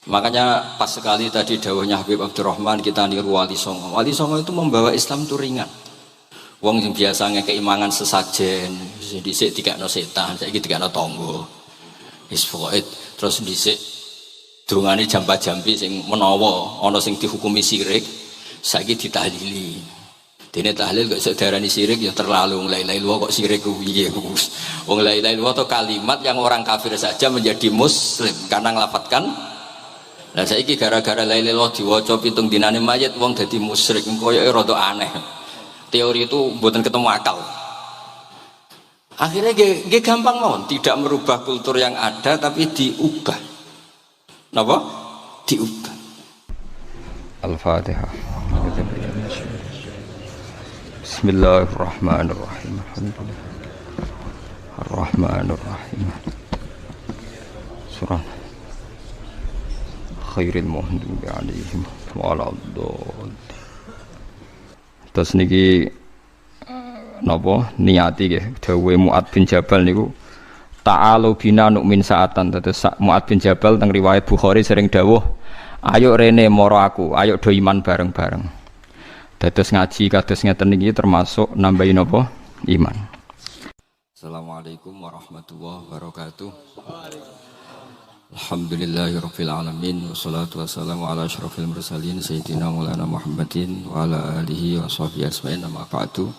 Makanya pas sekali tadi dawuhnya Habib Abdurrahman kita niru Wali Songo. Wali Songo itu membawa Islam itu ringan. Wong yang biasanya keimangan sesajen, dhisik dikakno setan, saiki dikakno tangga. Wis pokoke terus dhisik dongane jampa-jampi sing menawa ana sing dihukumi syirik, saiki ditahlili. Dene tahlil kok iso diarani syirik ya terlalu la ilaha illallah kok syirik ku piye Gus. Wong la ilaha illallah itu kalimat yang orang kafir saja menjadi muslim karena nglafatkan. Lah saiki gara-gara la ilaha illallah diwaca pitung dinane mayit wong dadi musyrik koyoke rada aneh. Teori itu buatan ketemu akal. Akhirnya gak gampang mohon, tidak merubah kultur yang ada tapi diubah. Napa? Diubah. Al-Fatihah. Bismillahirrahmanirrahim. Ar-Rahmanirrahim. Surah Khairil Muhdubi alaihim Waladhdallin. Terus niki napa niati nggih dawuhe Mu'ad bin Jabal niku ta'alu bina nu'min sa'atan. Terus Mu'ad bin Jabal teng riwayat Bukhari sering dawuh ayo rene moro aku ayo do iman bareng-bareng. Dados ngaji kados ngeten niki termasuk nambahi napa iman. Assalamualaikum warahmatullahi wabarakatuh. Alhamdulillahirabbil alamin wassalatu wassalamu ala asyrofil mursalin sayyidina maulana Muhammadin wa ala alihi washabihi ajmain amma ba'du.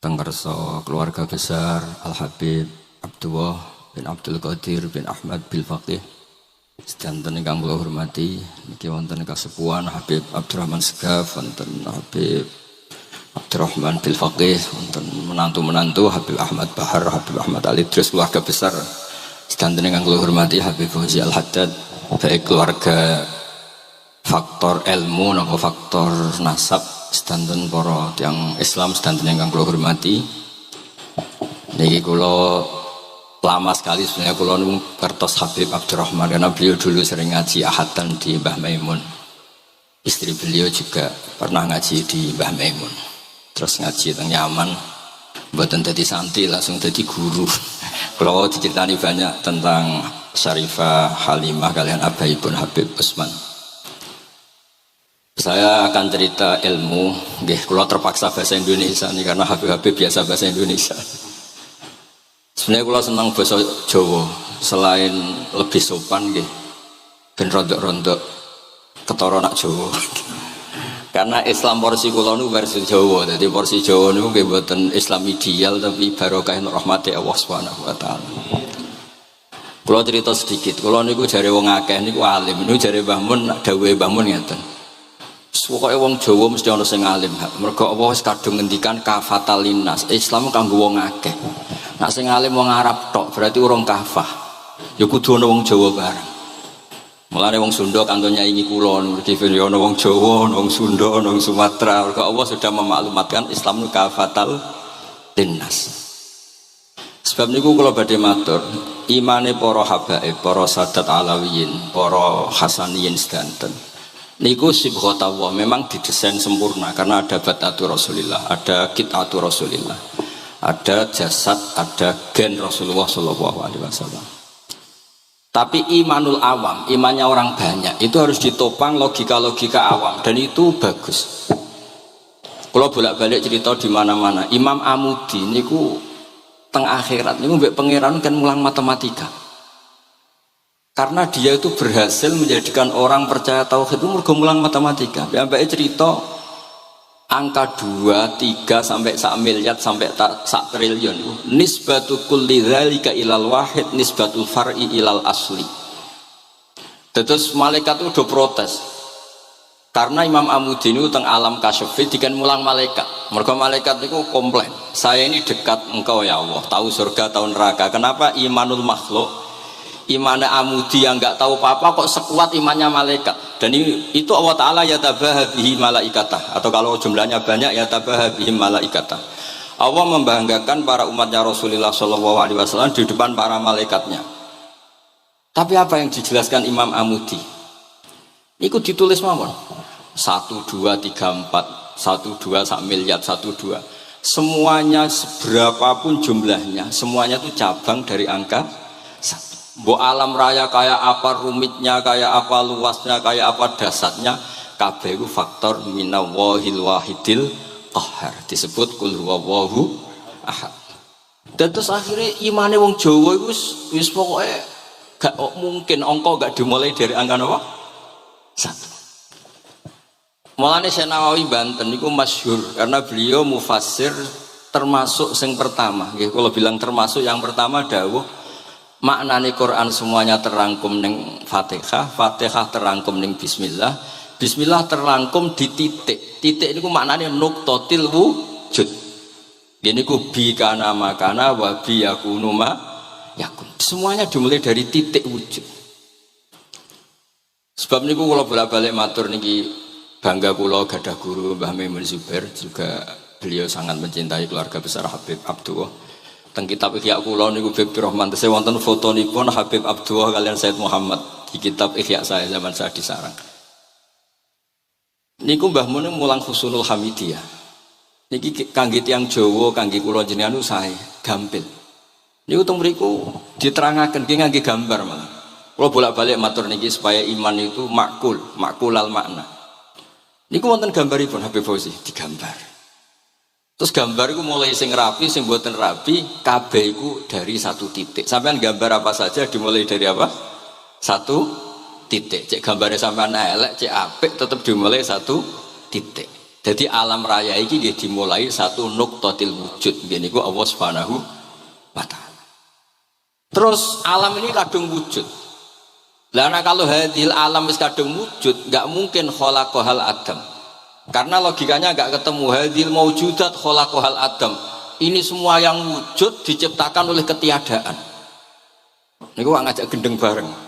Tenggerso keluarga besar Al Habib Abdullah bin Abdul Qadir bin Ahmad bil Faqih sedanten ingkang kula hormati niki wonten kasepuhan Habib Abdurrahman Segaf, wonten Habib Abdurrahman bil Faqih, wonten menantu-menantu Habib Ahmad Bahar, Habib Ahmad Ali Idris, keluarga besar sedanten ingkang kula hormati Habib Fauzi Al Haddad, baik keluarga faktor ilmu napa faktor nasab sedanten para tiyang Islam sedanten ingkang kula hormati. Niki kula lama sekali sebenarnya kula nu kertos Habib Abdurrahman karena beliau dulu sering ngaji ahatan di Mbah Maimun. Istri beliau juga pernah ngaji di Mbah Maimun. Terus ngaji teng Yaman, mboten dadi santri langsung dadi guru. Kalau diceritani banyak tentang Syarifah Halimah kalian abaipun Habib Usman. Saya akan cerita ilmu, nggih kula terpaksa bahasa Indonesia nih karena Habib biasa bahasa Indonesia. Sebenarnya kula senang bahasa Jawa, selain lebih sopan nggih ben rondok-rondok ketara nak Jawa. Karena Islam porsi kula nu versi Jawa, jadi porsi Jawa niku nggih mboten Islam ideal tapi barokah rahmati Allah Subhanahu wa taala. Kula cerita sedikit, kula niku jare wong akeh niku alim, niku jare Mbah Mun, dawuhe Mbah Mun ngeten. Pokoke wong Jawa mesti ana sing alim, mergo Allah wis kadung ngendikan kafatal linnas, Islam kanggo wong akeh. Nek sing alim wong Arab tok berarti urung kafah. Ya kudu ana wong Jawa bareng. Mulane wong Sunda kanggo nyaingi kula niki ana wong Jawa, ana wong Sunda, ana wong Sumatera. Mergo Allah sudah memaklumatkan Islam nu kafatal linnas. Sebab niku kula badhe matur, imane para habaib, para sadat alawiyin, para hasaniyin sedanten. Niku sibghatullah memang didesain sempurna karena ada batatu Rasulillah, ada kitatu Rasulillah, ada jasad, ada gen Rasulullah Shallallahu Alaihi Wasallam. Tapi imanul awam, imannya orang banyak itu harus ditopang logika-logika awam dan itu bagus. Kalau bolak-balik cerita di mana-mana, Imam Amudi niku teng akhirat niku mbek pangeran kan mulang matematika. Karena dia itu berhasil menjadikan orang percaya tauhid itu mergo mulang matematika. Sampai cerita angka 2, 3 sampai 1 miliar sampai 1 triliun. Nisbatu kulli dzalika ilal wahid nisbatul far'i ilal asli. Terus malaikat itu udah protes. Karena Imam Amudi itu teng alam kasyafi dikan mulang malaikat. Mergo malaikat itu komplain. Saya ini dekat engkau ya Allah, tahu surga, tahu neraka. Kenapa imanul makhluk? Imannya Amudi yang nggak tahu apa-apa kok sekuat imannya malaikat. Dan itu Allah Ta'ala yatabaha bihi malaikatah, atau kalau jumlahnya banyak yatabaha bihi malaikatah. Allah membanggakan para umatnya Rasulullah SAW di depan para malaikatnya. Tapi apa yang dijelaskan Imam Amudi? Ikut ditulis mawon 1, 2, 3, 4 1, 2, 1 miliar 1, 2. Semuanya seberapapun jumlahnya, semuanya itu cabang dari angka 1. Mbok alam raya kayak apa rumitnya, kayak apa luasnya, kayak apa dasarnya, kabeh iku faktor minallahil wahidil qahhar. Disebut kul huwallahu ahad. Dan terus akhirnya imane wong Jawa iku wis pokoke gak mungkin angka gak dimulai dari angka apa? 1. Mulane Syekh Nawawi Banten niku masyhur karena beliau mufassir termasuk yang pertama. Kalau bilang termasuk yang pertama dawuh maknane Quran semuanya terangkum ning Fatihah, Fatihah terangkum ning Bismillah, Bismillah terangkum di titik. Titik niku maknane nuqtatil wujud. Gini ku bi kana makana wa bi yakunu ma yakun. Semuanya dimulai dari titik wujud. Sebab niku kula bolak-balik matur niki bangga kula gadah guru Mbah Maimun Zubair, juga beliau sangat mencintai keluarga besar Habib Abdullah. Teng kitab Ihya kula niku Habibur Rahman tesih wonten fotonipun Habib Abdullah kalian Said Muhammad di kitab Ihya saya zaman saya di sarang. Niku Mbah Mun mulang Husnul Hamidiyah. Niki kangge tiyang Jawa, kangge kula jenengan sae gampil. Niku teng mriku diterangaken nggih ngangge gambar malah. Kula bolak-balik matur niki supaya iman itu makulal makna. Niku wonten gambaripun Habib Fauzi digambar. Terus gambar itu mulai sing rapi, sing mboten rapi, kabeh iku dari satu titik. Sampean gambar apa saja dimulai dari apa? Satu titik. Cek gambarnya sampean elek, cek apik tetap dimulai satu titik. Jadi alam raya iki dia dimulai satu nuqtatil wujud. Ngene iku Allah Subhanahu wa taala. Terus alam ini kadung wujud. Lah kalau hadil alam wis kadung wujud, enggak mungkin khalaqahal adam. Karena logikanya enggak ketemu hadil maujudat khalaqahal adam. Ini semua yang wujud diciptakan oleh ketiadaan. Niku ngajak gendeng bareng.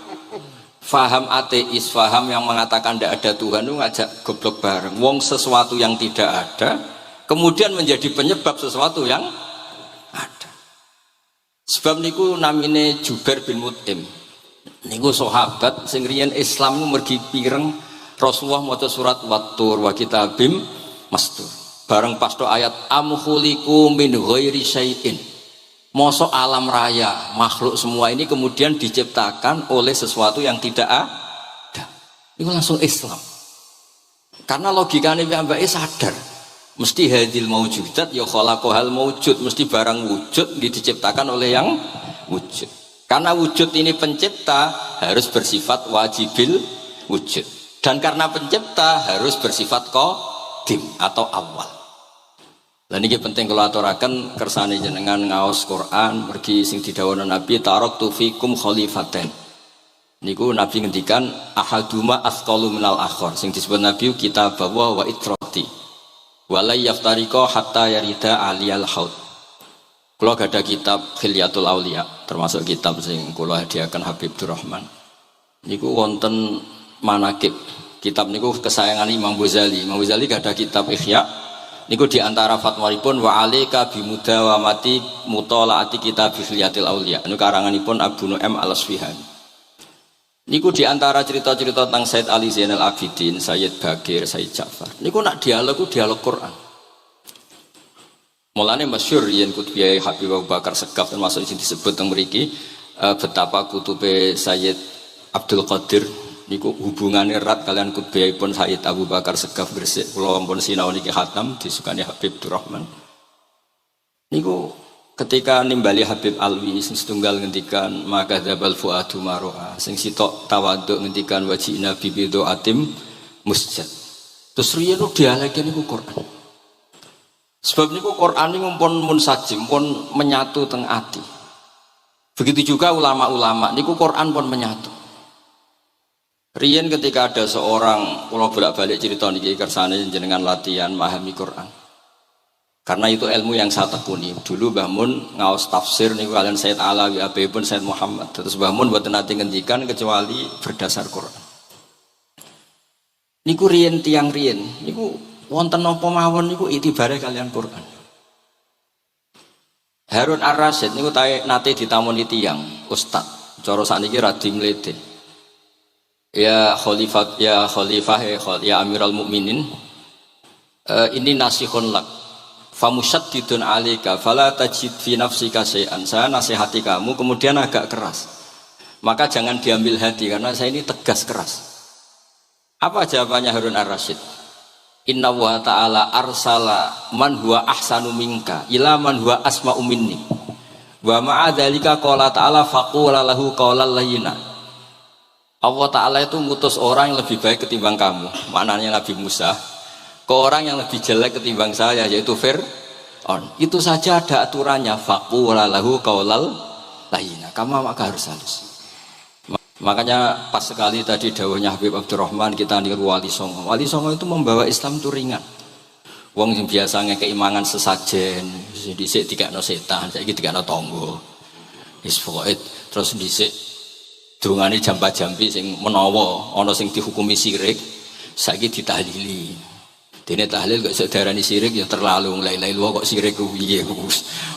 Faham ateis, faham yang mengatakan tidak ada Tuhan itu ngajak goblok bareng. Wong sesuatu yang tidak ada kemudian menjadi penyebab sesuatu yang ada. Sebab niku namine Jubair bin Mut'im. Niku sahabat sing riyen Islam mergi pireng Rasulullah maca surat Wat-Tur wa kitabim mastur. Bareng pas to ayat am khuliqu min ghairi syai'in. Mosok alam raya makhluk semua ini kemudian diciptakan oleh sesuatu yang tidak ada. Itu langsung Islam. Karena logikanya mbak sadar mesti hadil maujudat ya khalaqahal maujud, mesti barang wujud diciptakan oleh yang wujud. Karena wujud ini pencipta harus bersifat wajibil wujud. Dan karena pencipta harus bersifat qadim atau awal. Dan ini penting kalau aturaken kersane jenengan ngaos Quran mergi sing didhawuhna Nabi taraktu fikum khalifaten. Niku Nabi ngendikan ahaduma asqalu minal akhar. Sing disebut Nabi kitab wa itrati. Wala yaftariqa hatta yarida aliyal haud. Kula gadah kitab Khilyatul Auliya, termasuk kitab sing kula hadiahkan Habib Durrahman. Niku wonten manakib. Kitab niku kesayangan Imam Ghazali. Imam Ghazali gadah kitab Ihya. Niku diantara fatwaripun wa alika bimudawamati mutolaati kitab Khilyatul Auliya. Niku karanganipun Abu Nu'aim Al-Asfihani. Niku diantara cerita-cerita tentang Said Ali Zainal Abidin, Sayyid Bagir, Sayyid Ja'far. Niku nak dialog Quran. Mulane masyhur yen kutubiyai Habib Abu Bakar Segaf termasuk sing disebut teng mriki betapa kutube Sayyid Abdul Qadir niku hubungannya erat kalian kutubiyahipun Sayyid Abu Bakar Segaf Gresik. Kula ampun sinau niki khatam disukani Habib Durrahman. Niku ketika nimbali Habib Alwi sing setunggal ngendikan maka dzabal fuadu maroa sing sitok tawaduk ngendikan wajina bibido atim musjad. Terus riyen dialeke niku Quran. Sebab niku Quran niku pun munsajim pun menyatu teng ati. Begitu juga ulama-ulama niku Quran pun menyatu. Riyen ketika ada seorang kula bolak-balik cerita niki kersane jenengan latihan memahami Quran. Karena itu ilmu yang saya tekuni. Dulu Mbah Mun ngaos tafsir niku kalian Said Alawi pun Said Muhammad. Terus Mbah Mun mboten nate ngendikan kecuali berdasar Quran. Niku riyen tiang riyen niku wonten napa mawon niku itibare kalian Quran. Harun Ar-Rasyid niku nate ditamoni tiyang ustaz. Cara sakniki radi mlete. Ya khalifah ya Amirul Mukminin ini nasihun lak famusyaddidun alika fala tajid fi nafsika syai'an. Saya nasihati kamu kemudian agak keras. Maka jangan diambil hati karena saya ini tegas keras. Apa jawabannya Harun ar-Rasyid? Inna wa ta'ala arsala man huwa ahsanu minka ila man huwa asma'u minni. Wa ma'adzalika qala ta'ala faqula lahu qawlan layyina. Allah Ta'ala itu ngutus orang yang lebih baik ketimbang kamu. Maknanya Nabi Musa ke orang yang lebih jelek ketimbang saya, yaitu Fir'aun. Itu saja ada aturannya. Faqula lahu qawlan layyina. Kamu maka harus halus. Makanya pas sekali tadi dawuhnya Habib Abdurrahman kita niru Wali Songo. Wali Songo itu membawa Islam itu ringan. Wong yang biasanya keimangan sesajen, dhisik dikakno setan, saiki dikakno tangga. Wis pokoke terus dhisik dongane jamba-jambi sing menawa ana sing dihukumi syirik, saiki ditahlili. Dene tahlil kok iso darani syirik ya terlalu la ilaha illallah kok syirik ku piye ku.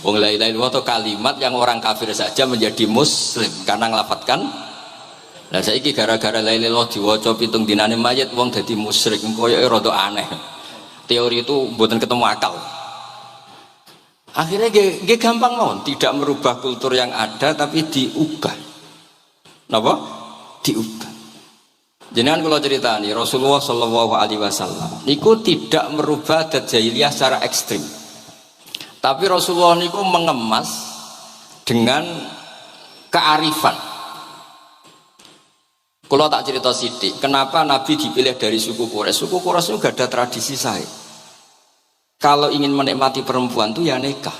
Wong la ilaha illallah itu kalimat yang orang kafir saja menjadi muslim karena nglafatkan. Lah saiki gara-gara la ilaha illallah diwaca pitung dinane mayit wong dadi musyrik koyoke rada aneh. Teori itu mboten ketemu akal. Akhirnya nggih gampang mawon, tidak merubah kultur yang ada tapi diubah. Napa? Diubah. Jenengan kula critani Rasulullah sallallahu alaihi wasallam niku tidak merubah adat jahiliyah secara ekstrim. Tapi Rasulullah niku mengemas dengan kearifan. Kula tak cerita sithik, kenapa Nabi dipilih dari suku Quraisy? Suku Quraisy itu gak ada tradisi saya. Kalau ingin menikmati perempuan itu ya nikah.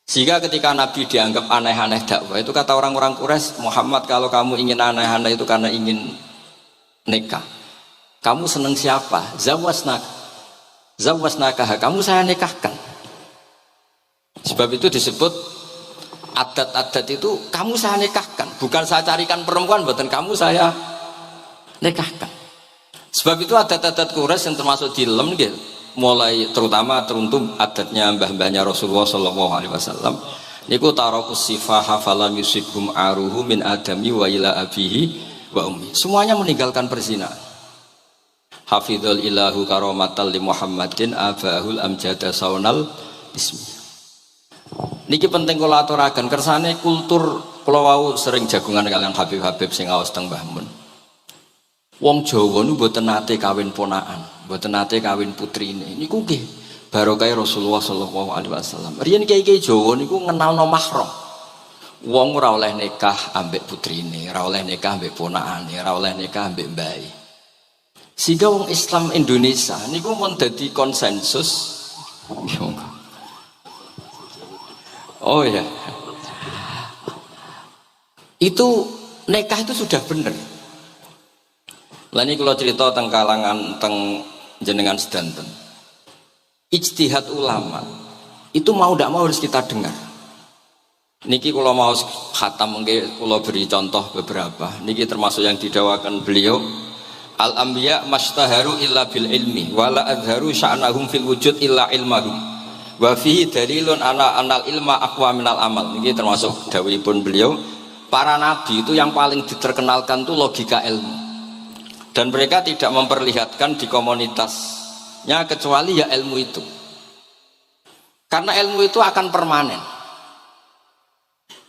Sehingga ketika Nabi dianggap aneh-aneh dakwah itu kata orang-orang Quraisy, Muhammad kalau kamu ingin aneh-aneh itu karena ingin nikah. Kamu seneng siapa? Zawasnakah, kamu saya nikahkan. Sebab itu disebut adat-adat itu kamu saya nikahkan. Bukan saya carikan perempuan, bukan kamu saya nikahkan. Sebab itu adat-adat Quraisy yang termasuk di lem gitu. Mulai terutama teruntuk adatnya mbah-mbahnya Rasulullah sallallahu alaihi wasallam niku tarakus sifaha falam yusibhum aruhu min adami wa ila abihi wa ummi. Semuanya meninggalkan perzinahan. Hafizul ilahu karamatal li Muhammadin abahul amjada saunal ismi. Niki penting kula aturaken kersane kultur kula wau sering jagungan kalian Habib-habib sing aos teng Mbah Mun. Wong Jawa niku mboten nate kawin ponakan, mboten nate kawin putrine. Niku nggih barokah Rasulullah sallallahu alaihi wasallam. Riyen kiai-kiai Jawa niku ngenalno mahram. Wong ora oleh nikah ambek putrine, ora oleh nikah ambek ponakane, ora oleh nikah ambek mbae. Sehingga wong Islam Indonesia niku mun dadi konsensus. Oh ya. Itu nikah itu sudah benar. Lah ini kalau cerita tentang kalangan tentang jenengan sedanten. Ijtihad ulama itu mau tidak mau harus kita dengar. Niki kalau mau khatam mungkin kalau beri contoh beberapa. Niki termasuk yang didawakan beliau. Al-anbiya mastaharu illa bil ilmi wala adharu sya'nahum fil wujud illa ilmahum. Wa fihi dalilun anal ilma aqwa minal amal. Niki termasuk dawuhipun beliau. Para nabi itu yang paling diterkenalkan itu logika ilmu. Dan mereka tidak memperlihatkan di komunitasnya kecuali ya ilmu itu. Karena ilmu itu akan permanen.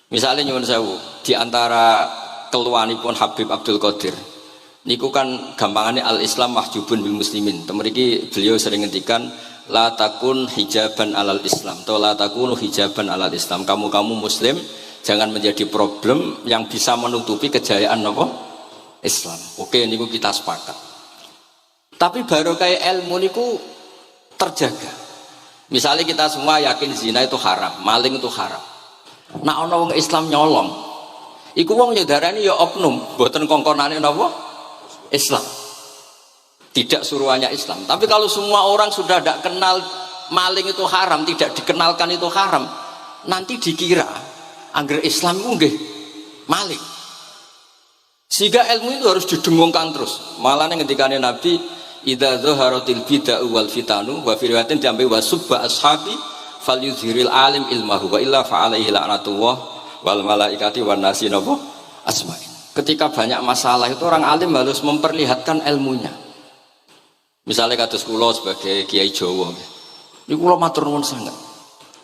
Misalnya nyuwun sewu, di antara keluhanipun Habib Abdul Qadir niku kan gampangannya al-Islam mahjubun bil muslimin. Temeriki beliau sering ngendikan la takun hijaban alal Islam atau la takunu hijaban alal Islam. Kamu muslim jangan menjadi problem yang bisa menutupi kejayaan apa? Islam. Oke, niku kita sepakat. Tapi baru kayak ilmu niku terjaga. Misalnya kita semua yakin zina itu haram, maling itu haram. Nah ana wong Islam nyolong, iku wong nyedarani ya oknum, mboten kongkonane napa? Islam. Tidak suruhannya Islam. Tapi kalau semua orang sudah tidak kenal maling itu haram, tidak dikenalkan itu haram, nanti dikira angger Islam itu nggih maling. Sehingga ilmu itu harus didengungkan terus. Malah ngendikane Nabi, idza zaharatil bid'ah wal fitanu wa fi riwayatin diambil wasubba ashabi falyuzhiril alim ilmahu wa illa fa alaihi la'natullah wal malaikati wan nasi napa asma'in. Ketika banyak masalah itu orang alim harus memperlihatkan ilmunya. Misalnya kados kula sebagai kiai Jawa. Niku kula matur nuwun sanget.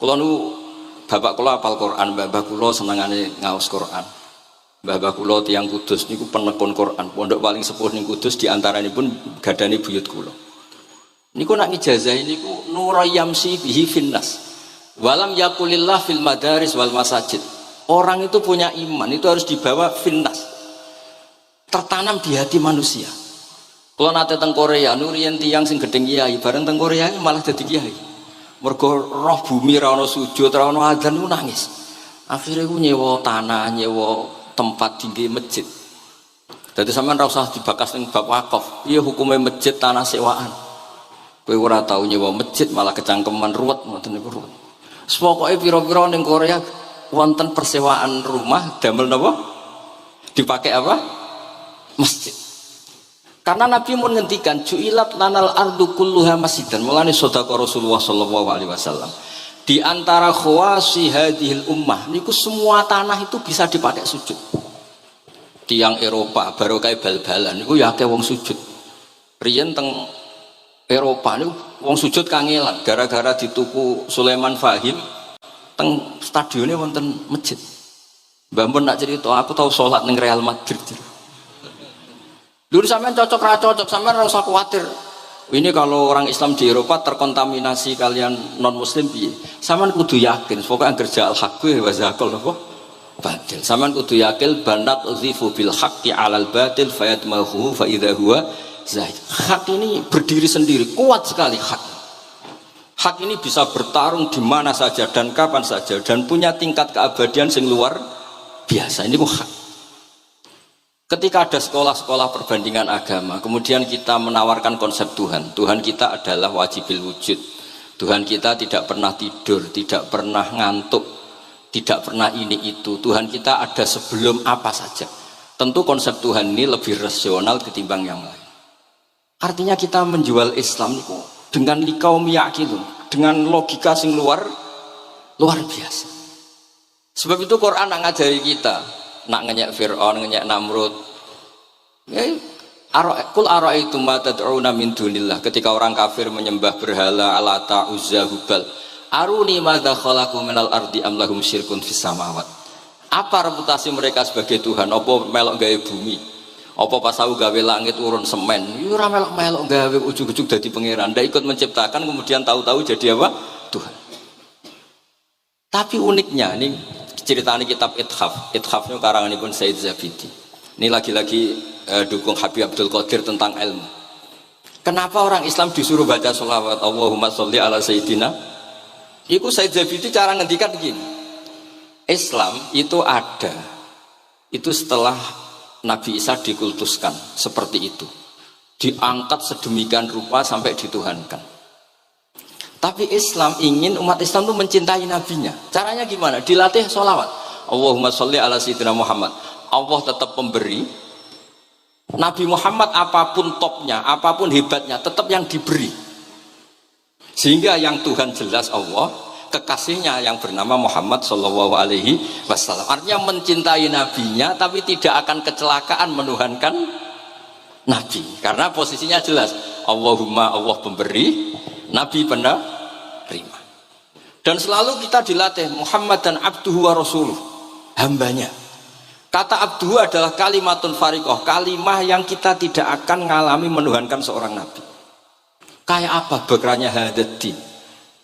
Kula niku bapak kula hafal Quran, mbah kula senengane ngaos Quran. Mbah kula tiyang Kudus niku penekun Quran, pondok paling sepuh ning Kudus diantaranipun gadani buyut kula. Niku nak ngijazah niku nurayamsi bihi finnas. Walam yakulillah fil madaris wal masajid. Orang itu punya iman, itu harus dibawa finnas. Tertanam di hati manusia. Kalau nate teng Korea, nurian tiang sing gedeng kiai, bareng teng Korea malah jadi kiai. Mergo roh bumi ra ono sujud, ra ono adzan niku nangis. Akhirnya ku nyewa tanah, nyewa tempat tinggi masjid. Jadi sampean ra usah dibakas ning bab wakaf. Iya hukumnya masjid tanah sewaan. Kowe ora tau nyewa masjid malah kecangkeman ruwet ngoten niku ruwet. Pokoke pira-pira ning Korea wonten persewaan rumah damel napa? Dipakai apa? Masjid. Karena Nabi mun ngendikan ju'ilat lanal ardu kulluha masjidan. Mulane sedekah Rasulullah sallallahu alaihi wasallam. Di antara khawasi hadhil ummah niku semua tanah itu bisa dipakai sujud. Tiang Eropa baru kayak bal-balan niku ya akeh wong sujud. Riyen teng Eropa niku wong sujud kangelan gara-gara dituku Sulaiman Fahim teng stadionnya wonten masjid. Mbah mun nak cerita aku tahu sholat ning Real Madrid. Dulu sampean cocok ra cocok, sampean ora usah khawatir. Ini kalau orang Islam di Eropa terkontaminasi kalian non muslim piye? Sampean kudu yakin, pokoknya kerja al-haqqi wa zaqal apa? Batil. Sampean kudu yakin banat uzifu bil haqqi 'alal batil fayatmahu fa idza huwa zahid. Hak ini berdiri sendiri, kuat sekali hak. Hak ini bisa bertarung di mana saja dan kapan saja dan punya tingkat keabadian sing luar biasa. Ini hak. Ketika ada sekolah-sekolah perbandingan agama, kemudian kita menawarkan konsep Tuhan. Tuhan kita adalah wajibil wujud. Tuhan kita tidak pernah tidur, tidak pernah ngantuk, tidak pernah ini itu. Tuhan kita ada sebelum apa saja. Tentu konsep Tuhan ini lebih rasional ketimbang yang lain. Artinya kita menjual Islam itu dengan likaum yakin, dengan logika sing luar biasa. Sebab itu Quran nak ngajari kita. Nak ngenyek Fir'aun, ngenyek Namrud. Kul ara'aitum ma tad'una min dunillah. Ketika orang kafir menyembah berhala Alata, Uzza, Hubal. Aruni madza khalaqu minal ardi am lahum syirkun fis samawat. Apa reputasi mereka sebagai Tuhan? Apa melok gawe bumi? Apa pas tahu gawe langit urun semen? Yo ora melok gawe ujug-ujug dadi pangeran. Ndak ikut menciptakan kemudian tahu-tahu jadi apa? Tuhan. Tapi uniknya ini ceritanya kitab Ithaf itu karanganipun Said Zabidi. Ini lagi-lagi dukung Habib Abdul Qadir tentang ilmu. Kenapa orang Islam disuruh baca sholawat Allahumma sholli ala Sayyidina? Itu Said Zabidi cara ngendikan begini. Islam itu ada. Itu setelah Nabi Isa dikultuskan seperti itu. Diangkat sedemikian rupa sampai dituhankan. Tapi Islam ingin umat Islam itu mencintai nabinya. Caranya gimana? Dilatih sholawat. Allahumma sholli ala sayyidina Muhammad. Allah tetap pemberi. Nabi Muhammad apapun topnya, apapun hebatnya, tetap yang diberi. Sehingga yang Tuhan jelas Allah, kekasihnya yang bernama Muhammad sallallahu alaihi wasallam. Artinya mencintai nabinya, tapi tidak akan kecelakaan menuhankan nabi. Karena posisinya jelas. Allahumma Allah pemberi, nabi penerima. Dan selalu kita dilatih Muhammad dan abduhu wa rasuluh, hambanya. Kata abduhu adalah kalimatun fariqah, kalimah yang kita tidak akan mengalami menuhankan seorang nabi. Kayak apa berkahnya hadatin,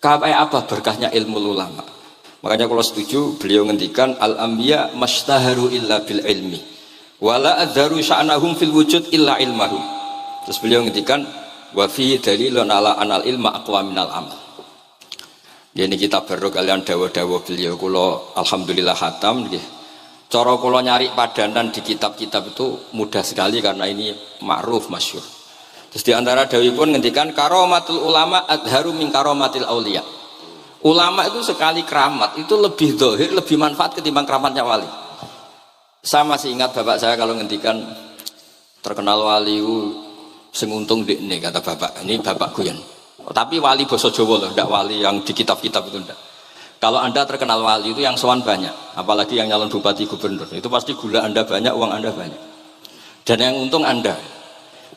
kayak apa berkahnya ilmu ulama. Makanya kalau setuju beliau ngendikan al-anbiya mashtaharu illa bil ilmi wala adharu sya'nahum fil wujud illa ilmahum. Terus beliau ngendikan wa fi dalilun ala anal ilma aqwa minal amal. Ini kita baru kalian dawa-dawa beliau kula alhamdulillah khatam nggih. Cara kula nyari padanan di kitab-kitab itu mudah sekali karena ini ma'ruf masyhur. Terus di antara dawuhipun ngendikan karomatul ulama adharu min karomatil auliya. Ulama itu sekali keramat itu lebih zahir, lebih manfaat ketimbang keramatnya wali. Saya masih ingat bapak saya kalau ngendikan terkenal wali sing untung ndekne kata bapak. Ini bapak guyon. Tapi wali basa Jawa loh, tidak wali yang di kitab-kitab itu tidak. Kalau anda terkenal wali itu yang sowan banyak, apalagi yang nyalon bupati gubernur, itu pasti gula anda banyak, uang anda banyak. Dan yang untung anda.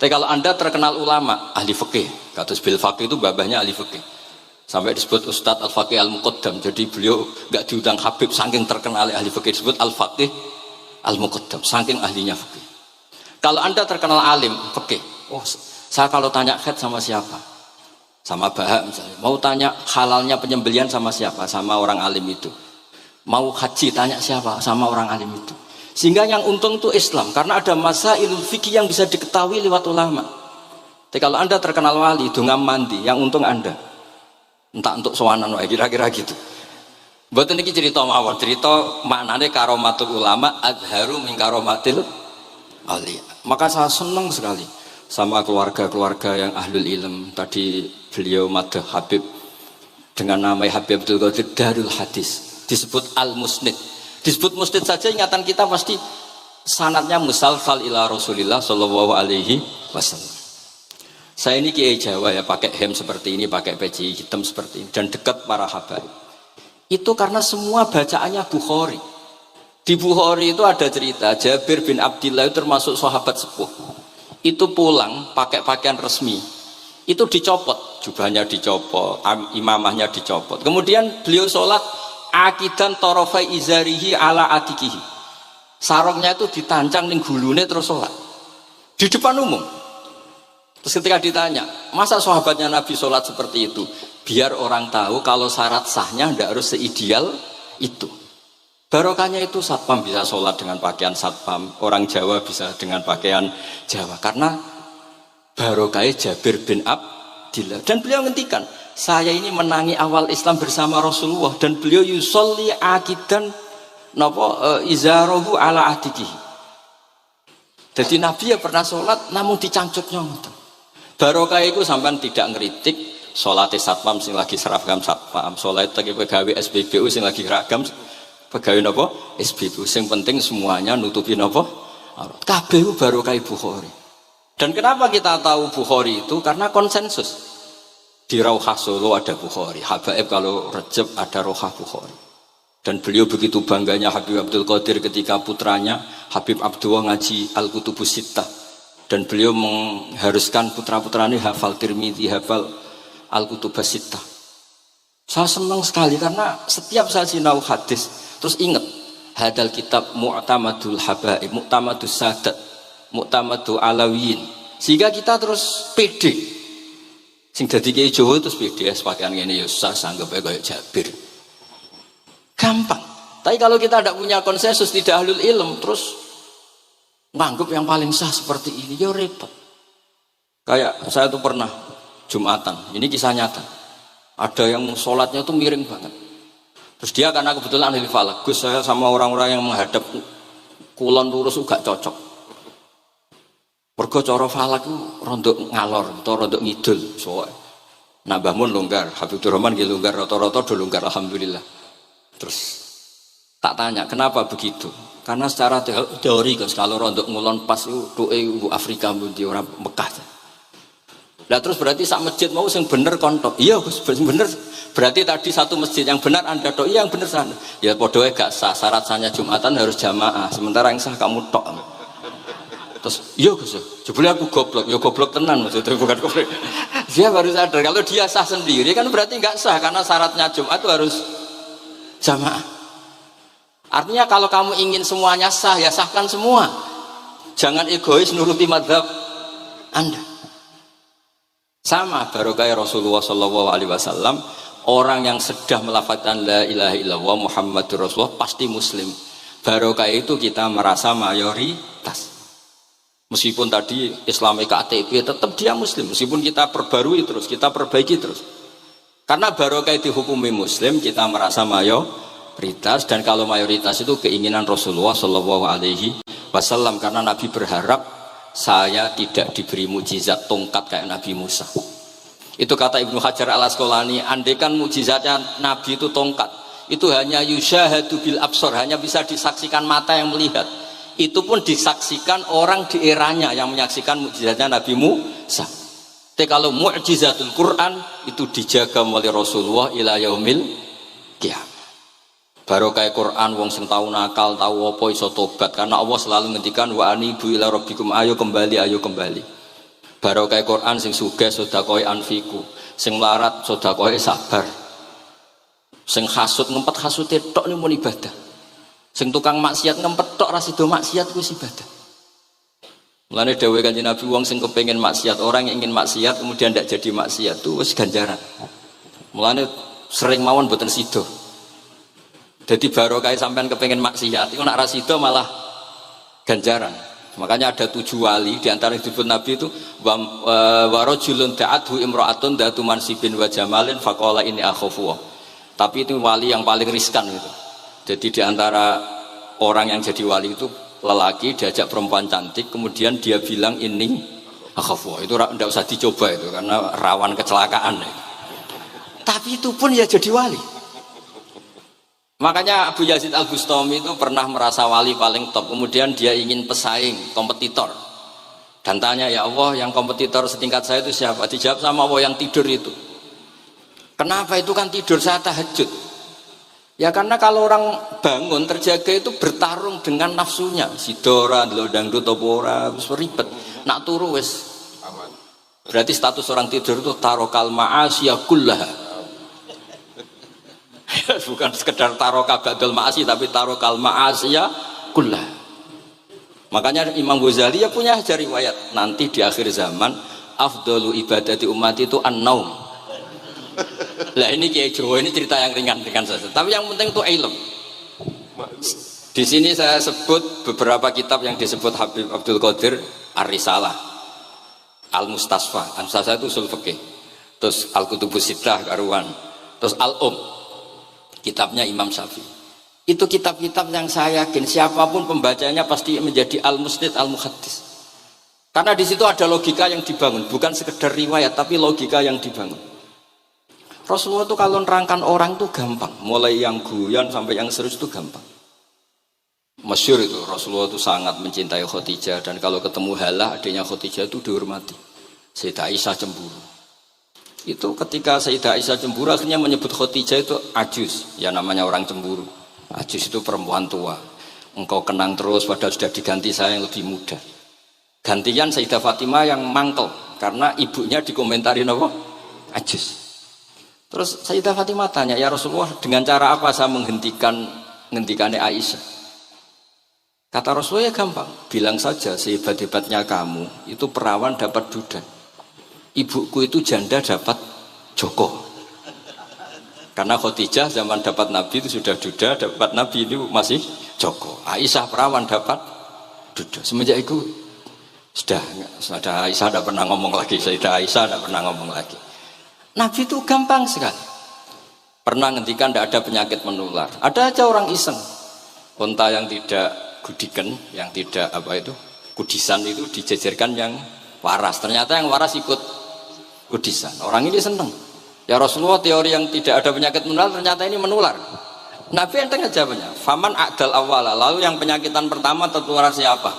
Tapi kalau anda terkenal ulama, ahli fikih, kados bil faqih itu babahnya ahli fikih. Sampai disebut Ustadz Al-Faqih Al-Muqaddam. Jadi beliau nggak diundang Habib saking terkenal ahli fikih, disebut Al-Faqih al-muqaddam, saking ahlinya fikih. Kalau Anda terkenal alim fikih, oh saya kalau tanya haid sama siapa? Sama Bahak misalnya. Mau tanya halalnya penyembelian sama siapa? Sama orang alim itu. Mau haji tanya siapa? Sama orang alim itu. Sehingga yang untung itu Islam, karena ada masailul fikih yang bisa diketahui lewat ulama. Tapi kalau Anda terkenal wali, dungam mandi, yang untung Anda. Entah untuk sowanan wae kira-kira gitu. Mboten iki cerita mawon, cerita maknane karomatul ulama azharu min karomatil auliya. Maka saya senang sekali sama keluarga-keluarga yang ahlul ilm. Tadi beliau madah Habib dengan nama Habib Abdul Qadir Darul Hadis, disebut al-musnid. Disebut musnid saja ingatan kita pasti sanadnya musalsal ila Rasulillah sallallahu alaihi wasallam. Saya ini kiai Jawa ya, pakai hem seperti ini, pakai peci hitam seperti ini, dan dekat para habaib. Itu karena semua bacaannya Bukhari. Di Bukhari itu ada cerita Jabir bin Abdillah itu termasuk sahabat sepuh. Itu pulang pakai pakaian resmi. Itu dicopot, jubahnya dicopot, imamahnya dicopot. Kemudian beliau sholat akidan torofai izarihi ala atikihi. Sarungnya itu ditancang ning gulune terus sholat di depan umum. Terus ketika ditanya, masa sahabatnya Nabi sholat seperti itu? Biar orang tahu kalau syarat sahnya tidak harus seideal itu. Barokahnya itu satpam bisa sholat dengan pakaian satpam, orang Jawa bisa dengan pakaian Jawa. Karena barokahnya Jabir bin Abdillah. Dan beliau ngendikan, saya ini menangi awal Islam bersama Rasulullah, dan beliau yusolli akidan izarohu ala atikihi. Jadi Nabi ya pernah sholat namun dicangcutnya. Barokah itu sampean tidak ngeritik sholat satpam sing lagi seragam satpam, sholat lagi pegawai SBBU sing lagi seragam pegawai napa SBBU. Sing penting semuanya nutupi napa kabeh itu barokah Bukhari. Dan kenapa kita tahu Bukhari itu? Karena konsensus. Di Rauhah Solo ada Bukhari, Habaib kalau Rejab ada Rauhah Bukhari. Dan beliau begitu bangganya Habib Abdul Qadir ketika putranya Habib Abdullah ngaji Al-Kutubus Sittah. Dan beliau mengharuskan putra-putranya hafal Tirmidzi, hafal Al-Kutubus Sittah. Saya senang sekali karena setiap saya sinau hadis terus ingat hadal kitab Mu'tamadul Habaib, Mu'tamadus Sadat, Mu'tamadul Alawiyin. Sehingga kita terus pede. Sing dadi kiai Jawa terus pede pakaian ngene ya sanggep kaya Jabir. Gampang. Tapi kalau kita tidak punya konsensus, tidak ahlul ilm, terus nganggep yang paling sah seperti ini, ya repot. Kayak saya tuh pernah Jumatan, ini kisah nyata. Ada yang sholatnya tuh miring banget. Terus dia karena kebetulan ahli falak, Gus saya sama orang-orang yang menghadap kulon lurus gak cocok. Mergo cara falak itu rondok ngalor atau rondok ngidul. Soalnya Mbah Mun longgar, Habibur Rahman nggih longgar, rata-rata do longgar alhamdulillah. Terus tak tanya kenapa begitu? Karena secara teori kan kalau rondok ngulon pas itu doa Afrika di orang Mekah. Nah terus berarti sak masjid mau sing bener kontok. Iya Gus, bener. Berarti tadi satu masjid yang benar Anda tok, iya yang bener sana. Ya podoe gak sah, syarat sahnya Jumatan harus jamaah. Sementara yang sah kamu tok. Terus iya Gus, jebule aku goblok. Ya goblok tenan maksudnya bukan goblok. Dia baru sadar kalau dia sah sendiri kan berarti enggak sah karena syaratnya Jumat itu harus jamaah. Artinya kalau kamu ingin semuanya sah, ya sahkan semua. Jangan egois nuruti madhab Anda. Sama barokah Rasulullah SAW, orang yang sudah melafazkan la ilaha illallah Muhammadur Rasulullah pasti muslim. Barokah itu kita merasa mayoritas. Meskipun tadi Islami KTP tetap dia muslim. Meskipun kita perbarui terus, kita perbaiki terus. Karena barokah dihukumi muslim, kita merasa mayoritas. Dan kalau mayoritas itu keinginan Rasulullah SAW, karena Nabi berharap saya tidak diberi mujizat tongkat kayak Nabi Musa. Itu kata Ibnu Hajar Al-Asqalani, andaikan mujizatnya Nabi itu tongkat, itu hanya yusyahadu bil absor, hanya bisa disaksikan mata yang melihat. Itu pun disaksikan orang di eranya yang menyaksikan mujizatnya Nabi Musa. Tapi kalau mu'jizatul Quran itu dijaga oleh Rasulullah ila yaumil qiyamah. Barokah Quran wong sing tau nakal, tau apa iso tobat karena Allah selalu ngendikan wa anibu ila rabbikum, ayo kembali, ayo kembali. Barokah Quran sing sugih sedekah anfiku, sing melarat sedekah sabar. Sing hasud ngempet hasute tok niku mun ibadah. Sing tukang maksiat ngempet tok ra sido maksiat kuwi ibadah. Mulane dawuh Kanjeng Nabi wong sing kepengin maksiat, orang yang ingin maksiat kemudian tidak jadi maksiat itu wis ganjaran. Mulane sering mawon boten sido. Jadi barokah sampean kepengin maksiat, iku nak ra sido malah ganjaran. Makanya ada 7 wali di antara yang disebut Nabi itu wa rajulun da'athu imra'atun datu mansibin wa jamalin faqala inni akhafu. Tapi itu wali yang paling riskan gitu. Jadi di antara orang yang jadi wali itu lelaki diajak perempuan cantik kemudian dia bilang ini akhafu. Itu tidak usah dicoba itu karena rawan kecelakaan. Tapi itu pun ya jadi wali. Makanya Abu Yazid Al-Bustami itu pernah merasa wali paling top. Kemudian dia ingin pesaing, kompetitor. Dan tanya, ya Allah yang kompetitor setingkat saya itu siapa? Dijawab sama Allah yang tidur itu. Kenapa itu kan tidur saya tahajud? Ya karena kalau orang bangun terjaga itu bertarung dengan nafsunya. Sidora, dangdut, topora, ribet. Nak turu wes. Berarti status orang tidur itu tarokal ma'asiyah kullaha. Bukan sekedar taroka ba'dal ma'asi tapi tarokal ma'asiyah kullaha. Makanya Imam Ghazali ya punya riwayat nanti di akhir zaman afdalu ibadati umat itu an-naum. Lah ini Kiai Jawa ini cerita yang ringan-ringan saja. Tapi yang penting itu ilmu. Di sini saya sebut beberapa kitab yang disebut Habib Abdul Qadir Ar-Risalah, Al-Mustasfa. Al-Mustasfa itu usul fikih. Terus Al-Kutubus Sittah karuan. Terus Kitabnya Imam Syafi'i. Itu kitab-kitab yang saya yakin siapapun pembacanya pasti menjadi al-musnid al-muhaddis. Karena di situ ada logika yang dibangun, bukan sekedar riwayat tapi logika yang dibangun. Rasulullah itu kalau nerangkan orang itu gampang, mulai yang guyon sampai yang serius itu gampang. Masyhur itu Rasulullah itu sangat mencintai Khadijah dan kalau ketemu Halah adiknya Khadijah itu dihormati. Sayyidah Aisyah cemburu. Itu ketika Sayyidah Aisyah cemburu akhirnya menyebut Khadijah itu ajus, ya namanya orang cemburu. Ajus itu perempuan tua. Engkau kenang terus padahal sudah diganti saya yang lebih muda. Gantian Sayyidah Fatimah yang mangkel karena ibunya dikomentarin apa? Ajus. Terus Sayyidah Fatimah tanya, ya Rasulullah dengan cara apa saya menghentikannya Aisyah? Kata Rasulullah ya gampang, bilang saja sehebat-hebatnya kamu itu perawan dapat duda. Ibuku itu janda dapat joko. Karena Khadijah zaman dapat Nabi itu sudah duda, dapat Nabi itu masih joko. Aisyah perawan dapat duda. Semenjak itu sudah Aisyah tidak pernah ngomong lagi. Sayyidah Aisyah tidak pernah ngomong lagi. Nabi itu gampang sekali. Pernah ngendikan tidak ada penyakit menular. Ada aja orang iseng. Unta yang tidak gudikan, yang tidak kudisan itu dijejerkan yang waras. Ternyata yang waras ikut kudisan. Orang ini senang. Ya Rasulullah teori yang tidak ada penyakit menular ternyata ini menular. Nabi enteng jawabnya. Faman a'dal awwala. Lalu yang penyakitan pertama tertular siapa?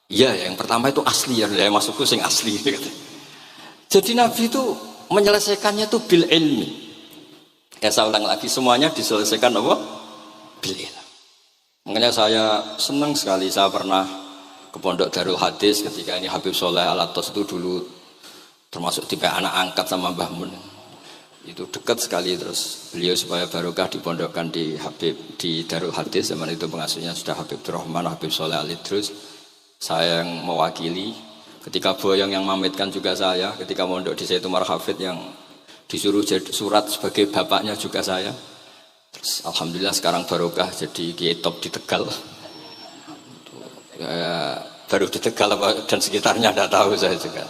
Iya, yang pertama itu asli ya. Maksudku sing asli. Jadi Nabi itu menyelesaikannya itu bil ilmi. Ya saya ulang lagi semuanya diselesaikan apa? Bil ilmi. Makanya saya senang sekali saya pernah ke Pondok Darul Hadis ketika ini Habib Soleh Al-Atos itu dulu termasuk tipe anak angkat sama Mbah Mun. Itu dekat sekali terus beliau supaya barokah dipondokkan di Habib di Darul Hadis zaman itu pengasuhnya sudah Habib Rahman, Habib Soleh Al-Idrus. Saya yang mewakili ketika Boyong yang mamitkan juga saya, ketika mondok di Saitumar Hafid yang disuruh surat sebagai bapaknya juga saya. Terus alhamdulillah sekarang barokah jadi kiai top di Tegal. Ya, baru di Tegal dan sekitarnya tidak tahu saya juga.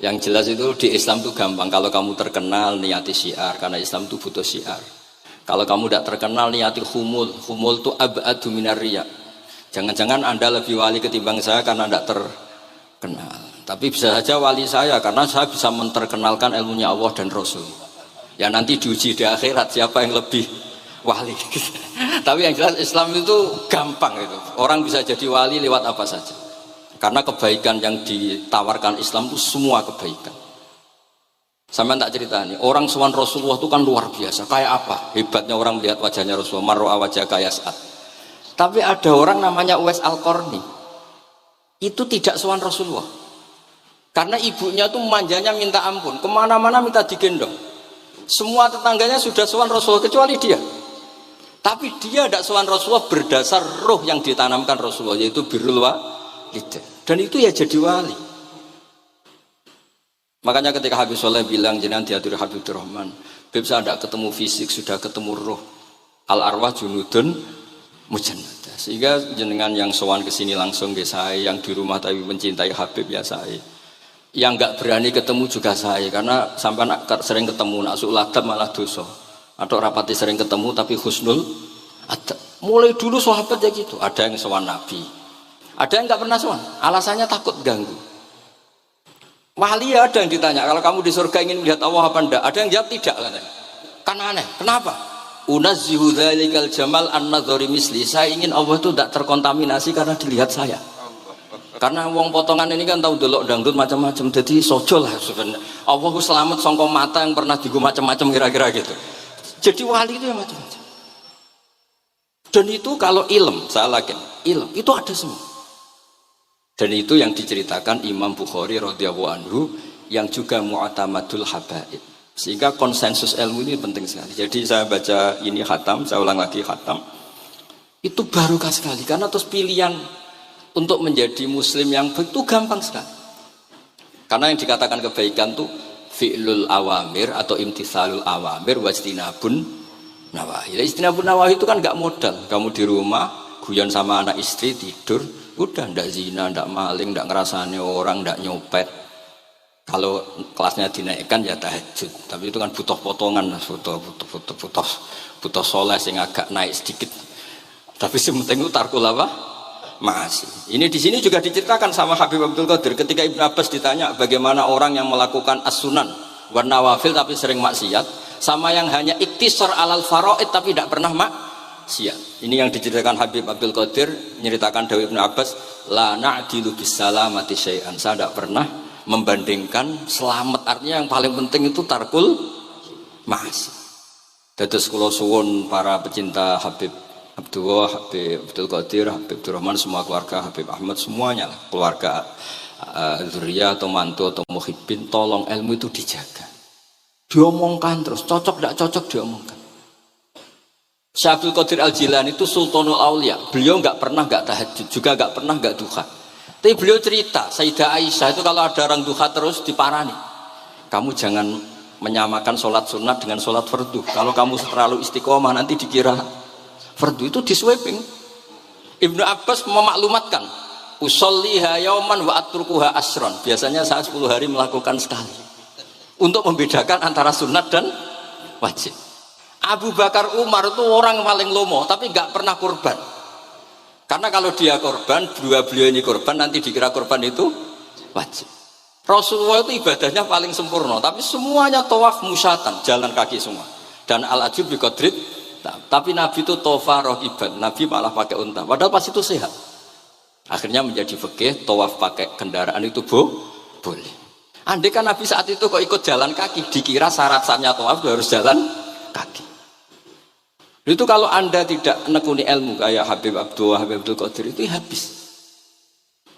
Yang jelas itu di Islam itu gampang. Kalau kamu terkenal niati syiar, karena Islam itu butuh syiar. Kalau kamu tidak terkenal niati humul itu ab'adu minar riya. Jangan-jangan Anda lebih wali ketimbang saya karena tidak terkenal. Tapi bisa saja wali saya karena saya bisa menterkenalkan ilmunya Allah dan Rasul. Ya nanti diuji di akhirat siapa yang lebih wali. Tapi yang jelas Islam itu gampang itu. Orang bisa jadi wali lewat apa saja. Karena kebaikan yang ditawarkan Islam itu semua kebaikan. Sampai tak cerita nih, orang sowan Rasulullah itu kan luar biasa. Kayak apa? Hebatnya orang melihat wajahnya Rasulullah. Marro'a wajah kaya saat. Tapi ada orang namanya Uwais Al-Qarni. Itu tidak sowan Rasulullah. Karena ibunya tuh manjanya minta ampun. Kemana-mana minta digendong. Semua tetangganya sudah sowan Rasulullah kecuali dia. Tapi dia tidak sowan Rasulullah berdasar roh yang ditanamkan Rasulullah, yaitu birrul walidain. Dan itu ya jadi wali. Makanya ketika Habib Soleh bilang jenengan diatur Habib Rahman, Habib saya tidak ketemu fisik, sudah ketemu roh. Al arwah junudun mujannadah. Sehingga jenengan yang sowan ke sini langsung ke saya, yang di rumah tapi mencintai Habib ya saya. Yang nggak berani ketemu juga saya, karena sampai sering ketemu nak suladab malah dosa. Atau rapati sering ketemu tapi husnul ada. Mulai dulu sahabat ya gitu. Ada yang sowan Nabi, ada yang nggak pernah sowan. Alasannya takut ganggu. Wali ada yang ditanya, kalau kamu di surga ingin melihat Allah apa enggak? Ada yang jawab tidak katanya. Kan aneh. Kenapa? Unazzihu dzalikal jamal an-nadhari misli. Saya ingin Allah itu tidak terkontaminasi karena dilihat saya. Karena wong potongan ini kan tahu delok dangdut macam-macam. Jadi sojo lah sebenarnya. Allah ku selamat sangka mata yang pernah digo macam-macam kira-kira gitu. Jadi wali itu yang macam-macam. Dan itu kalau ilm, saya yakin ilm itu ada semua. Dan itu yang diceritakan Imam Bukhari radhiyallahu anhu yang juga mu'tamadul habaib. Sehingga konsensus ilmu ini penting sekali. Jadi saya baca ini khatam, saya ulang lagi khatam. Itu barokah sekali karena terus pilihan untuk menjadi muslim yang baik itu gampang sekali. Karena yang dikatakan kebaikan itu fi'lul awamir atau imtithalul awamir wajtinabun nawahi. Istinabun nawahi itu kan nggak modal. Kamu di rumah guyon sama anak istri tidur, udah ndak zina, ndak maling, ndak ngerasani orang, ndak nyopet. Kalau kelasnya dinaikkan ya tahajud. Tapi itu kan butuh potongan, butuh soleh sing agak naik sedikit. Tapi sementing itu tarkul apa? Masih. Ini di sini juga diceritakan sama Habib Abdul Qadir ketika Ibnu Abbas ditanya bagaimana orang yang melakukan as-sunan wan nawafil tapi sering maksiat, sama yang hanya iktisar alal faraid tapi tidak pernah maksiat. Ini yang diceritakan Habib Abdul Qadir nyeritakan dari Ibnu Abbas, la na'dilu bisalamati syai'an. Saya tidak pernah membandingkan selamat, artinya yang paling penting itu tarkul masih. Dados kula suwun para pecinta Habib Abdullah, Habib Abdul Qadir, Habib Abdurrahman, semua keluarga Habib Ahmad, semuanya lah, keluarga zuriyah atau mantu atau muhibbin, tolong ilmu itu dijaga, diomongkan terus, cocok tidak cocok diomongkan. Syekh Abdul Qadir Al-Jilani itu Sultanul Aulia, beliau nggak pernah nggak tahajud, juga nggak pernah nggak duha. Tapi beliau cerita, Sayyidah Aisyah itu kalau ada orang duha terus diparani, kamu jangan menyamakan sholat sunat dengan sholat fardu. Kalau kamu terlalu istiqomah nanti dikira fardu. Itu di sweeping. Ibnu Abbas memaklumatkan, usolliha yauman wa atrukuha asron. Biasanya saya 10 hari melakukan sekali. Untuk membedakan antara sunat dan wajib. Abu Bakar Umar itu orang paling lomo, tapi nggak pernah kurban. Karena kalau dia korban, beliau ini korban, nanti dikira korban itu wajib. Rasulullah itu ibadahnya paling sempurna, tapi semuanya tawaf musyatan, jalan kaki semua. Dan al-ajub bi qadrit. Tapi Nabi itu tofa rohiban, Nabi malah pakai unta, padahal pas itu sehat. Akhirnya menjadi fikih, tawaf pakai kendaraan itu boleh. Andai kan Nabi saat itu kok ikut jalan kaki, dikira syarat-syaratnya tawaf harus jalan kaki. Itu kalau anda tidak menekuni ilmu kayak Habib Abdullah, Habib Abdul Qadir itu habis.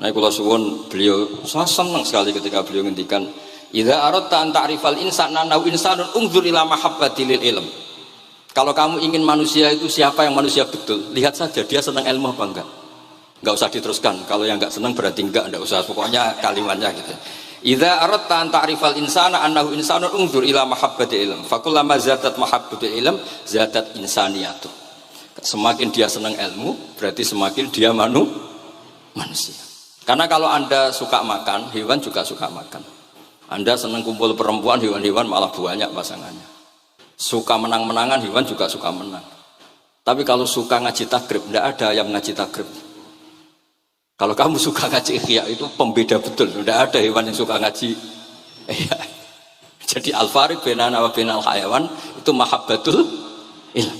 Nah, kalau suwun beliau, saya senang sekali ketika beliau ngendikan, idza aradta an ta'rifal insana naw insanun unzur ila mahabbati lil ilm. Kalau kamu ingin manusia itu siapa yang manusia betul, lihat saja dia senang ilmu apa enggak. Enggak usah diteruskan. Kalau yang enggak senang berarti enggak usah. Pokoknya kalimatnya gitu. Idza aradta an ta'rifal insana annahu insanun unzur ila mahabbati ilm. Fakullama zatat mahabbatu ilm zatat insaniyatu. Semakin dia senang ilmu, berarti semakin dia manusia. Karena kalau anda suka makan, hewan juga suka makan. Anda senang kumpul perempuan, hewan-hewan malah banyak pasangannya. Suka menang-menangan, hewan juga suka menang. Tapi kalau suka ngaji takrib, tidak ada yang ngaji takrib. Kalau kamu suka ngaji ihya itu pembeda betul, tidak ada hewan yang suka ngaji ihya. Jadi al-farid bainana wa bainal hayawan itu mahabbatul ilm.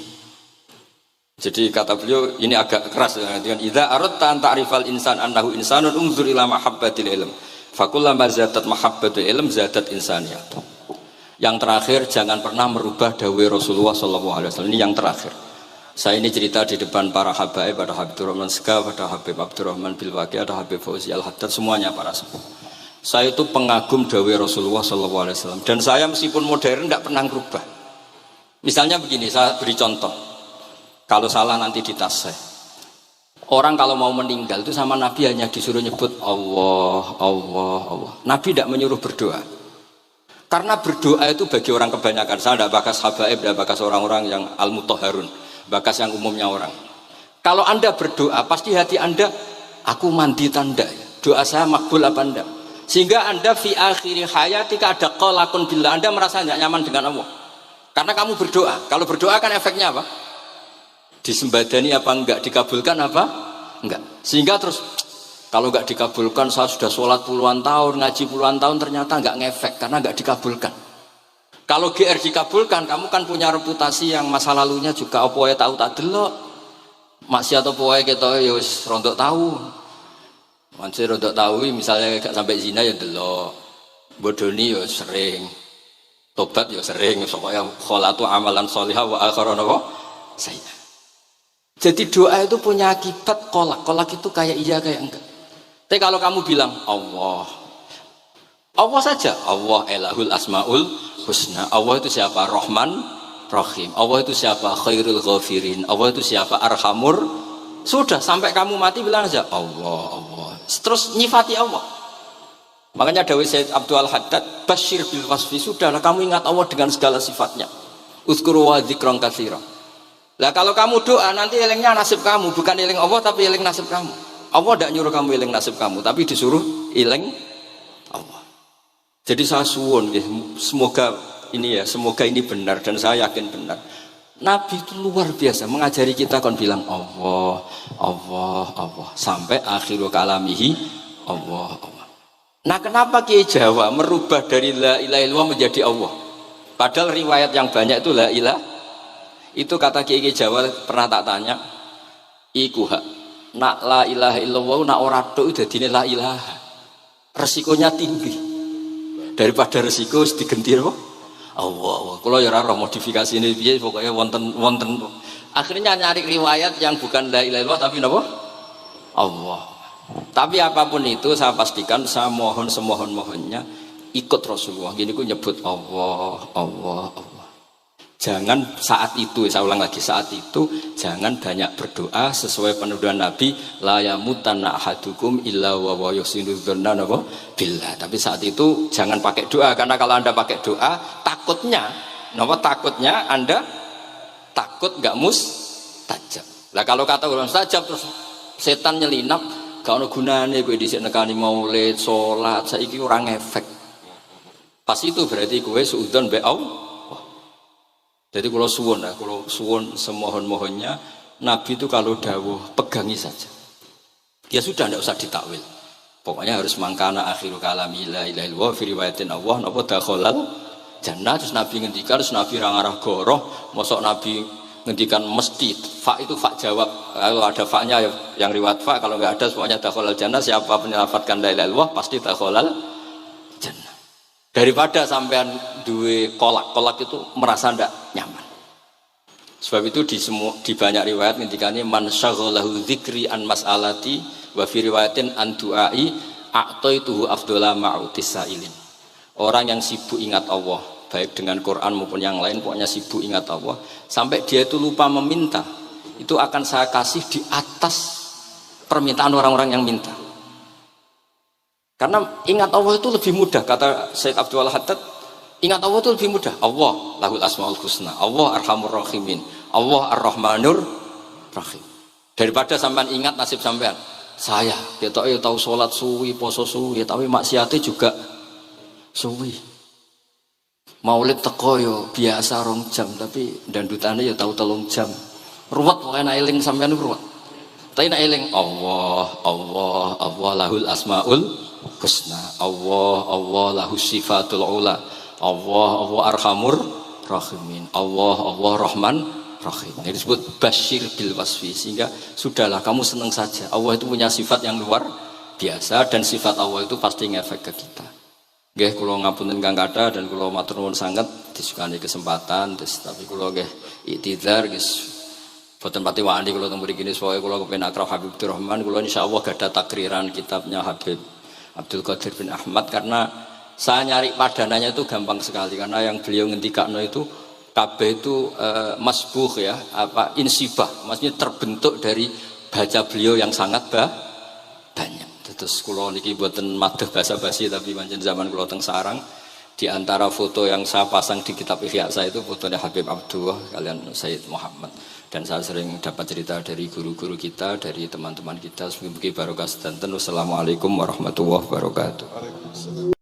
Jadi kata beliau ini agak keras dengan idza aradta an ta'rifal insan annahu insanun unzur ila mahabbatil ilm. Fakullama zatat mahabbatul ilm zatat insaniyah. Yang terakhir, jangan pernah merubah dawai Rasulullah SAW. Ini yang terakhir. Saya ini cerita di depan para habaib, ada Habib Abdurrahman Segaf, ada Habib Abdurrahman Bilwaqi, ada Habib Fauzi Al-Haddad, semuanya para sepuh. Saya itu pengagum dawai Rasulullah SAW. Dan saya meskipun modern tidak pernah merubah. Misalnya begini, saya beri contoh. Kalau salah nanti ditasih. Orang kalau mau meninggal itu sama Nabi hanya disuruh nyebut Allah, Allah, Allah. Nabi tidak menyuruh berdoa. Karena berdoa itu bagi orang kebanyakan. Saya tidak bakas habaib, tidak bakas orang-orang yang al-mutahharun, bakas yang umumnya orang. Kalau Anda berdoa, pasti hati Anda, aku mandi tanda, doa saya makbul apa enggak? Sehingga Anda fi akhiri hayatika ada qalaqun billah, Anda merasa tidak nyaman dengan Allah. Karena kamu berdoa. Kalau berdoa kan efeknya apa? Disembadani apa enggak? Dikabulkan apa? Enggak. Sehingga terus kalau enggak dikabulkan, saya sudah sholat puluhan tahun, ngaji puluhan tahun, ternyata enggak ngefek karena enggak dikabulkan. Kalau GR dikabulkan, kamu kan punya reputasi yang masa lalunya juga apa ya tahu tak delok. Maksiat apa wae kita ya wis rontok tahu. Mancing rontok tahu misalnya gak sampai zina ya delok. Bodoni ya sering. Tobat ya sering, pokoknya kholatu amalan sholihah wa akharon apa? Saya. Jadi doa itu punya akibat kolak. Kolak itu kayak iya kayak enggak. Tapi kalau kamu bilang Allah, Allah saja. Allah elahul asmaul husna. Allah itu siapa? Rahman Rahim. Allah itu siapa? Khairul ghafirin. Allah itu siapa? Arhamur. Sudah sampai kamu mati bilang aja Allah, Allah. Terus nyifati Allah. Makanya Dawei Sayyid Abdul Haddad, Bashir bil wasfi, sudahlah kamu ingat Allah dengan segala sifatnya. Uzkuru wa dzikran katsira. Lah kalau kamu doa nanti elingnya nasib kamu, bukan eling Allah tapi eling nasib kamu. Allah tidak nyuruh kamu eling nasib kamu, tapi disuruh eling Allah. Jadi saya suwun, semoga ini benar dan saya yakin benar. Nabi itu luar biasa mengajari kita kon bilang Allah, Allah, Allah sampai akhirul kalamihi Allah, Allah. Nah kenapa Kiai Jawa merubah dari la ilaha illallah menjadi Allah? Padahal riwayat yang banyak itu la ilaha. Itu kata Kiai Jawa pernah tak tanya, iku hak nak la ilaha illallah nak ora tok dadine la ilaha. Resikonya tinggi. Daripada resiko digenti apa? Allah. Kalau ya ora modifikasi ini piye pokoknya wonten. Akhirnya nyari riwayat yang bukan la ilaha illallah tapi napa? Allah. Tapi apapun itu saya pastikan, saya mohon semohon-mohonnya ikut Rasulullah. Gini ku nyebut Allah, Allah, Allah. Jangan saat itu, saya ulang lagi, saat itu jangan banyak berdoa sesuai penuduhan Nabi, la yamutanna ahadukum illa wa yuhsinu dzanna billah. Tapi saat itu jangan pakai doa, karena kalau Anda pakai doa takutnya Anda takut enggak mustajab. Lah kalau kata orang mustajab terus setan nyelinap, gak ono gunane kowe dhisik nekani maulid, salat, saiki ora ngefek. Pas itu berarti kowe suudzon be Allah. Jadi kalau suwun semohon-mohonnya Nabi itu kalau dawuh pegangi saja. Ya sudah tidak usah ditakwil. Pokoknya harus mangkana akhirul kalami la ilaha illallah fi riwayatin Allah napa dakhalal jannah. Terus Nabi ngendikan, terus Nabi ra ngarah goroh, mosok Nabi ngendikan mesti fa itu fa jawab. Kalau ada fa-nya yang riwayat fa, kalau enggak ada pokoknya dakhalal jannah, siapa menyelafatkan la ilaha illallah pasti dakhalal jannah. Daripada sampean duwe kolak itu merasa ndak nyaman. Sebab itu di banyak riwayat ngendikane man syaghalahu dzikri an mas'alati wa fi riwayatin an du'ai a'taituhu afdhala ma'utis sa'ilin. Orang yang sibuk ingat Allah, baik dengan Quran maupun yang lain, pokoknya sibuk ingat Allah sampai dia itu lupa meminta, itu akan saya kasih di atas permintaan orang-orang yang minta. Karena ingat Allah itu lebih mudah, kata Syekh Abdul Haddad, ingat Allah itu lebih mudah. Allah lahul asmaul husna, Allah arhamur rahimin, Allah ar-rahmanur rahim. Daripada sampean ingat nasib sampean, saya ketok tahu sholat suwi, poso suwi, tapi maksiatnya juga suwi. Maulid teko yo biasa 2 jam, tapi dandutane yo tahu 3 jam. Ruwet pokoknya eling sampean ruwet. Tapi nek eling Allah, Allah, Allah lahul asmaul husna, Allah lahu sifatul ula, Allah arhamur rahimin, Allah rahman rahim. Ini disebut basyir bil wasfi. Sehingga sudahlah kamu senang saja, Allah itu punya sifat yang luar biasa dan sifat Allah itu pasti ngefek ke kita. Nggih kula ngapunten Kang Kata dan kula matur nuwun sanget disukani kesempatan tapi kula nggih iktidar guys. Boten pati wani kula teng mriki niki pokoke kula kepen akrab Habib Abdurrahman, kula insyaallah gadah takriran kitabnya Habib Abdul Qadir bin Ahmad, karena saya nyari padanannya itu gampang sekali, karena yang beliau ngendikakno itu kabeh itu masbuh ya, apa insibah, maksudnya terbentuk dari baca beliau yang sangat banyak. Terus kula niki mboten madah basa-basi tapi pancen zaman kula teng sarang, di antara foto yang saya pasang di kitab Ihya saya itu fotonya Habib Abdullah kalian Sayyid Muhammad, dan saya sering dapat cerita dari guru-guru kita, dari teman-teman kita. Semoga barokah sedanten. Wassalamualaikum warahmatullahi wabarakatuh.